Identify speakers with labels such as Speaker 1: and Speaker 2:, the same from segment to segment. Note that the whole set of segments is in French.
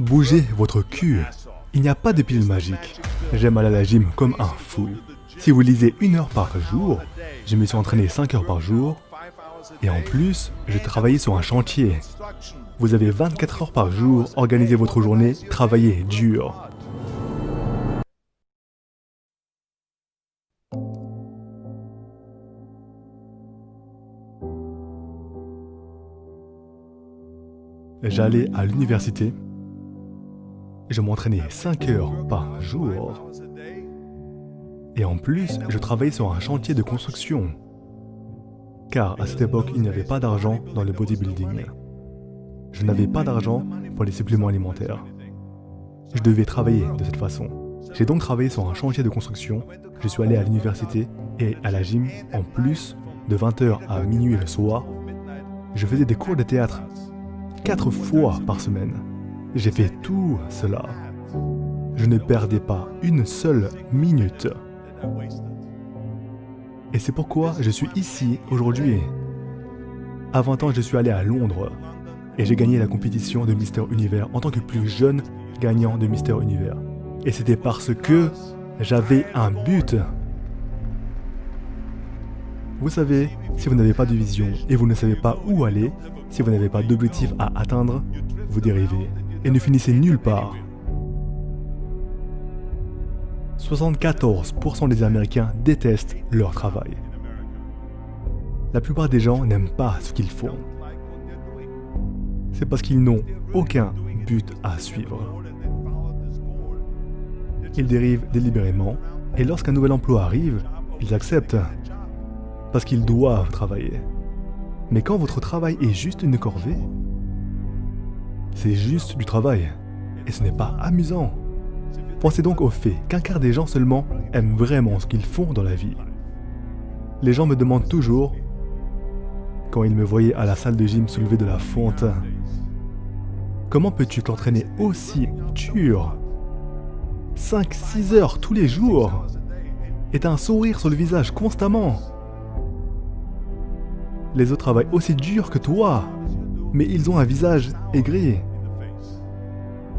Speaker 1: Bougez votre cul. Il n'y a pas de pilule magique. J'aime aller à la gym comme un fou. Si vous lisez 1 heure par jour, je me suis entraîné 5 heures par jour. Et en plus, je travaillais sur un chantier. Vous avez 24 heures par jour, organisez votre journée, travaillez dur. J'allais à l'université. Je m'entraînais 5 heures par jour. Et en plus, je travaillais sur un chantier de construction. Car à cette époque, il n'y avait pas d'argent dans le bodybuilding. Je n'avais pas d'argent pour les suppléments alimentaires. Je devais travailler de cette façon. J'ai donc travaillé sur un chantier de construction. Je suis allé à l'université et à la gym en plus de 20h à minuit le soir. Je faisais des cours de théâtre 4 fois par semaine. J'ai fait tout cela. Je ne perdais pas une seule minute. Et c'est pourquoi je suis ici aujourd'hui. À 20 ans, je suis allé à Londres et j'ai gagné la compétition de Mister Univers en tant que plus jeune gagnant de Mister Univers. Et c'était parce que j'avais un but. Vous savez, si vous n'avez pas de vision et vous ne savez pas où aller, si vous n'avez pas d'objectif à atteindre, vous dérivez et ne finissez nulle part. 74% des Américains détestent leur travail. La plupart des gens n'aiment pas ce qu'ils font. C'est parce qu'ils n'ont aucun but à suivre. Ils dérivent délibérément et lorsqu'un nouvel emploi arrive, ils acceptent parce qu'ils doivent travailler. Mais quand votre travail est juste une corvée, c'est juste du travail et ce n'est pas amusant. Pensez donc au fait qu'un quart des gens seulement aiment vraiment ce qu'ils font dans la vie. Les gens me demandent toujours, quand ils me voyaient à la salle de gym soulever de la fonte, comment peux-tu t'entraîner aussi dur 5-6 heures tous les jours et t'as un sourire sur le visage constamment. Les autres travaillent aussi dur que toi, mais ils ont un visage aigri.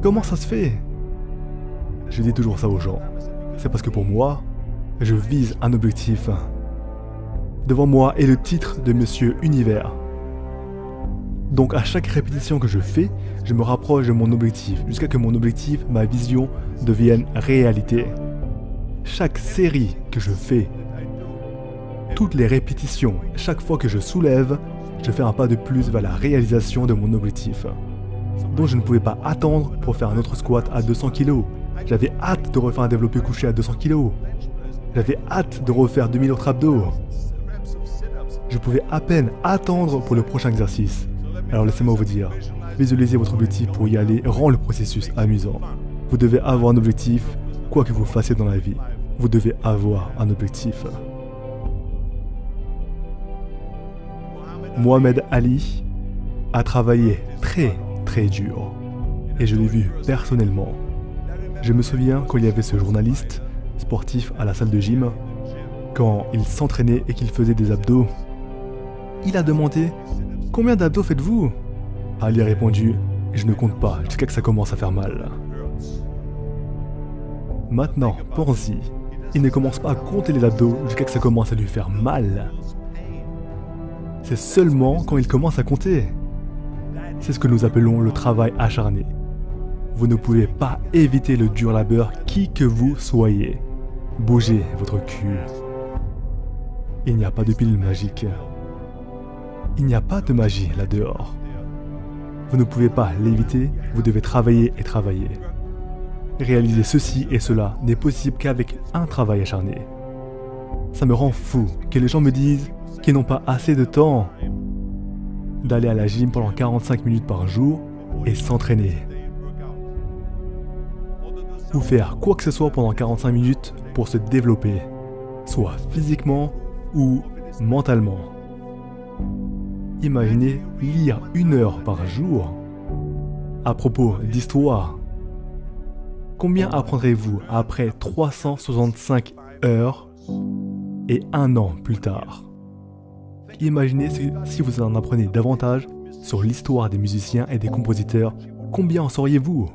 Speaker 1: Comment ça se fait? Je dis toujours ça aux gens. C'est parce que pour moi, je vise un objectif. Devant moi est le titre de Monsieur Univers. Donc à chaque répétition que je fais, je me rapproche de mon objectif, jusqu'à ce que mon objectif, ma vision, devienne réalité. Chaque série que je fais, toutes les répétitions, chaque fois que je soulève, je fais un pas de plus vers la réalisation de mon objectif. Donc je ne pouvais pas attendre pour faire un autre squat à 200 kg. J'avais hâte de refaire un développé couché à 200 kg. J'avais hâte de refaire 2000 autres abdos. Je pouvais à peine attendre pour le prochain exercice. Alors laissez-moi vous dire, visualisez votre objectif pour y aller rend le processus amusant. Vous devez avoir un objectif, quoi que vous fassiez dans la vie. Vous devez avoir un objectif. Mohamed Ali a travaillé très dur. Et je l'ai vu personnellement. Je me souviens quand il y avait ce journaliste sportif à la salle de gym, quand il s'entraînait et qu'il faisait des abdos, il a demandé « Combien d'abdos faites-vous » Ali a répondu « Je ne compte pas jusqu'à que ça commence à faire mal. » Maintenant, pense-y, il ne commence pas à compter les abdos jusqu'à que ça commence à lui faire mal. C'est seulement quand il commence à compter. C'est ce que nous appelons le travail acharné. Vous ne pouvez pas éviter le dur labeur qui que vous soyez. Bougez votre cul. Il n'y a pas de pilule magique. Il n'y a pas de magie là-dehors. Vous ne pouvez pas l'éviter, vous devez travailler et travailler. Réaliser ceci et cela n'est possible qu'avec un travail acharné. Ça me rend fou que les gens me disent qu'ils n'ont pas assez de temps d'aller à la gym pendant 45 minutes par jour et s'entraîner. Ou faire quoi que ce soit pendant 45 minutes pour se développer, soit physiquement ou mentalement. Imaginez lire 1 heure par jour. À propos d'histoire, combien apprendrez-vous après 365 heures et 1 an plus tard? Imaginez si vous en apprenez davantage sur l'histoire des musiciens et des compositeurs, combien en sauriez-vous?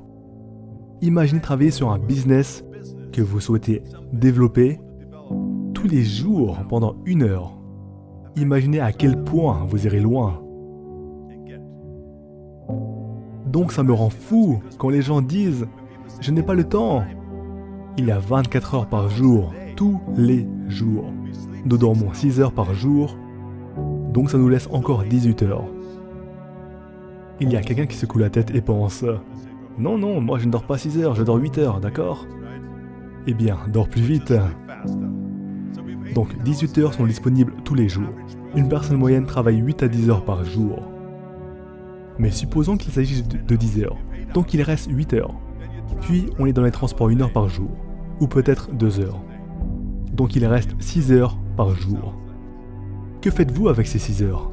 Speaker 1: Imaginez travailler sur un business que vous souhaitez développer tous les jours pendant 1 heure. Imaginez à quel point vous irez loin. Donc ça me rend fou quand les gens disent « Je n'ai pas le temps ». Il y a 24 heures par jour, tous les jours. Nous dormons 6 heures par jour, donc ça nous laisse encore 18 heures. Il y a quelqu'un qui secoue la tête et pense « Non, non, moi je ne dors pas 6 heures, je dors 8 heures, d'accord ?» Eh bien, dors plus vite. Donc 18 heures sont disponibles tous les jours. Une personne moyenne travaille 8 à 10 heures par jour. Mais supposons qu'il s'agisse de 10 heures, donc il reste 8 heures. Puis on est dans les transports 1 heure par jour, ou peut-être 2 heures. Donc il reste 6 heures par jour. Que faites-vous avec ces 6 heures?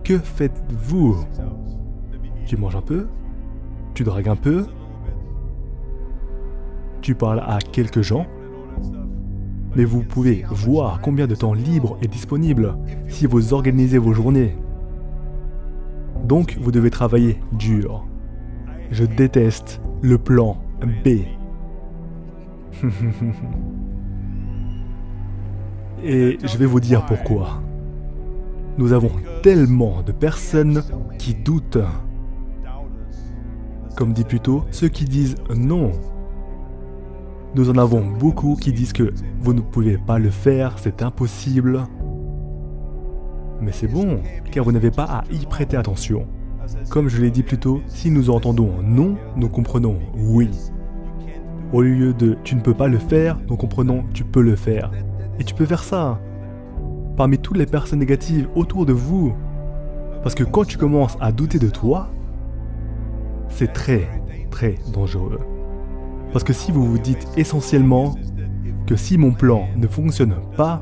Speaker 1: Que faites-vous? Tu manges un peu? Tu dragues un peu? Tu parles à quelques gens? Mais vous pouvez voir combien de temps libre est disponible si vous organisez vos journées. Donc vous devez travailler dur. Je déteste le plan B. Et je vais vous dire pourquoi. Nous avons tellement de personnes qui doutent. Comme dit plus tôt, ceux qui disent non. Nous en avons beaucoup qui disent que vous ne pouvez pas le faire, c'est impossible. Mais c'est bon, car vous n'avez pas à y prêter attention. Comme je l'ai dit plus tôt, si nous entendons non, nous comprenons oui. Au lieu de tu ne peux pas le faire, nous comprenons tu peux le faire. Et tu peux faire ça. Parmi toutes les personnes négatives autour de vous. Parce que quand tu commences à douter de toi, c'est très, très dangereux. Parce que si vous vous dites essentiellement que si mon plan ne fonctionne pas,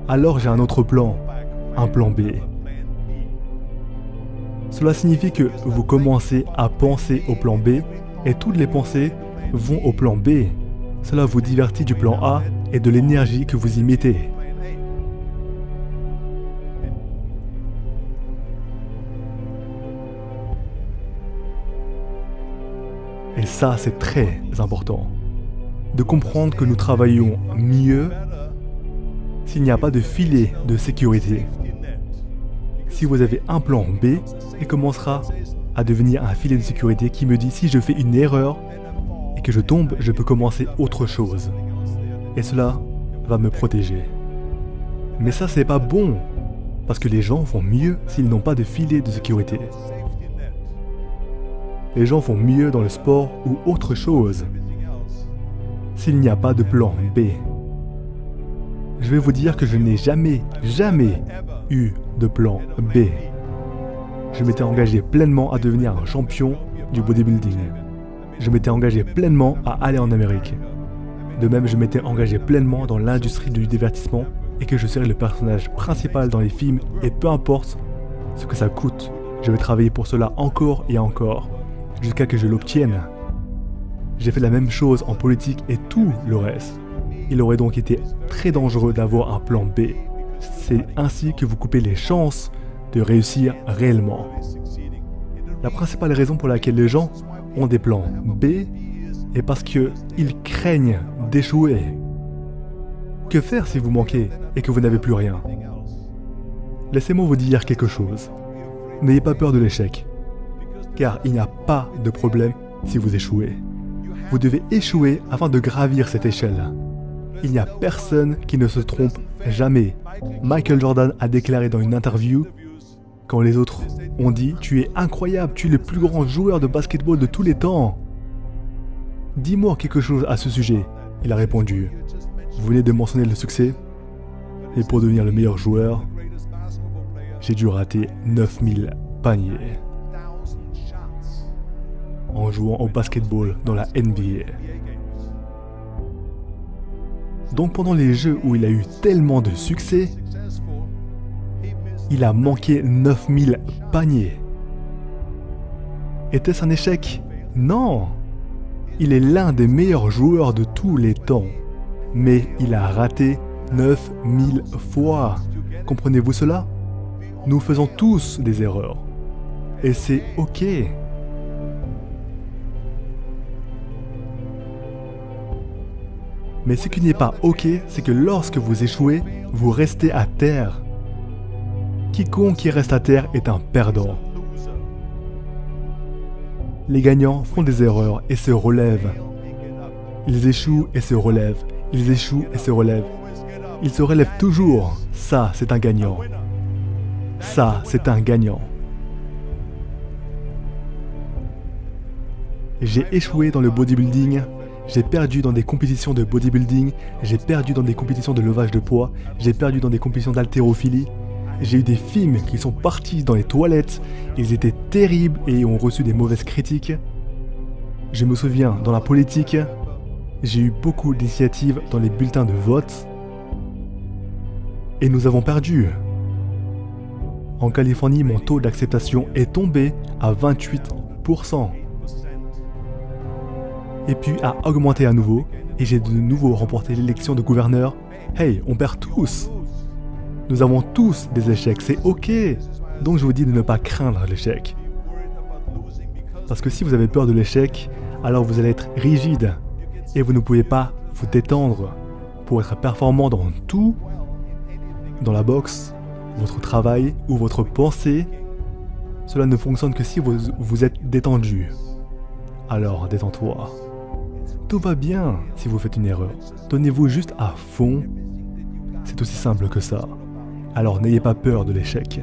Speaker 1: alors j'ai un autre plan, un plan B. Cela signifie que vous commencez à penser au plan B et toutes les pensées vont au plan B. Cela vous divertit du plan A et de l'énergie que vous y mettez. Et ça, c'est très important. De comprendre que nous travaillons mieux s'il n'y a pas de filet de sécurité. Si vous avez un plan B, il commencera à devenir un filet de sécurité qui me dit si je fais une erreur et que je tombe, je peux commencer autre chose. Et cela va me protéger. Mais ça, c'est pas bon, parce que les gens font mieux s'ils n'ont pas de filet de sécurité. Les gens font mieux dans le sport ou autre chose s'il n'y a pas de plan B. Je vais vous dire que je n'ai jamais eu de plan B. Je m'étais engagé pleinement à devenir un champion du bodybuilding. Je m'étais engagé pleinement à aller en Amérique. De même, je m'étais engagé pleinement dans l'industrie du divertissement et que je serais le personnage principal dans les films et peu importe ce que ça coûte, je vais travailler pour cela encore et encore, jusqu'à que je l'obtienne. J'ai fait la même chose en politique et tout le reste. Il aurait donc été très dangereux d'avoir un plan B. C'est ainsi que vous coupez les chances de réussir réellement. La principale raison pour laquelle les gens ont des plans B est parce qu'ils craignent d'échouer. Que faire si vous manquez et que vous n'avez plus rien? Laissez-moi vous dire quelque chose. N'ayez pas peur de l'échec, car il n'y a pas de problème si vous échouez. Vous devez échouer afin de gravir cette échelle. Il n'y a personne qui ne se trompe jamais. Michael Jordan a déclaré dans une interview, quand les autres ont dit « Tu es incroyable, tu es le plus grand joueur de basketball de tous les temps. Dis-moi quelque chose à ce sujet. » Il a répondu « Vous venez de mentionner le succès, et pour devenir le meilleur joueur, j'ai dû rater 9000 paniers en jouant au basketball dans la NBA. » Donc pendant les jeux où il a eu tellement de succès, il a manqué 9000 paniers. Était-ce un échec? Non! Il est l'un des meilleurs joueurs de tous les temps. Mais il a raté 9000 fois. Comprenez-vous cela? Nous faisons tous des erreurs. Et c'est ok. Mais ce qui n'est pas ok, c'est que lorsque vous échouez, vous restez à terre. Quiconque qui reste à terre est un perdant. Les gagnants font des erreurs et se relèvent. Ils échouent et se relèvent. Ils échouent et se relèvent. Ils se relèvent toujours. Ça, c'est un gagnant. Ça, c'est un gagnant. J'ai échoué dans le bodybuilding. J'ai perdu dans des compétitions de bodybuilding. J'ai perdu dans des compétitions de levage de poids. J'ai perdu dans des compétitions d'haltérophilie. J'ai eu des films qui sont partis dans les toilettes. Ils étaient terribles et ont reçu des mauvaises critiques. Je me souviens, dans la politique, j'ai eu beaucoup d'initiatives dans les bulletins de vote. Et nous avons perdu. En Californie, mon taux d'acceptation est tombé à 28%. Et puis a augmenté à nouveau, et j'ai de nouveau remporté l'élection de gouverneur. Hey, on perd tous. Nous avons tous des échecs, c'est ok. Donc je vous dis de ne pas craindre l'échec. Parce que si vous avez peur de l'échec, alors vous allez être rigide. Et vous ne pouvez pas vous détendre. Pour être performant dans tout, dans la boxe, votre travail ou votre pensée, cela ne fonctionne que si vous êtes détendu. Alors détends-toi. Tout va bien si vous faites une erreur. Donnez-vous juste à fond. C'est aussi simple que ça. Alors n'ayez pas peur de l'échec.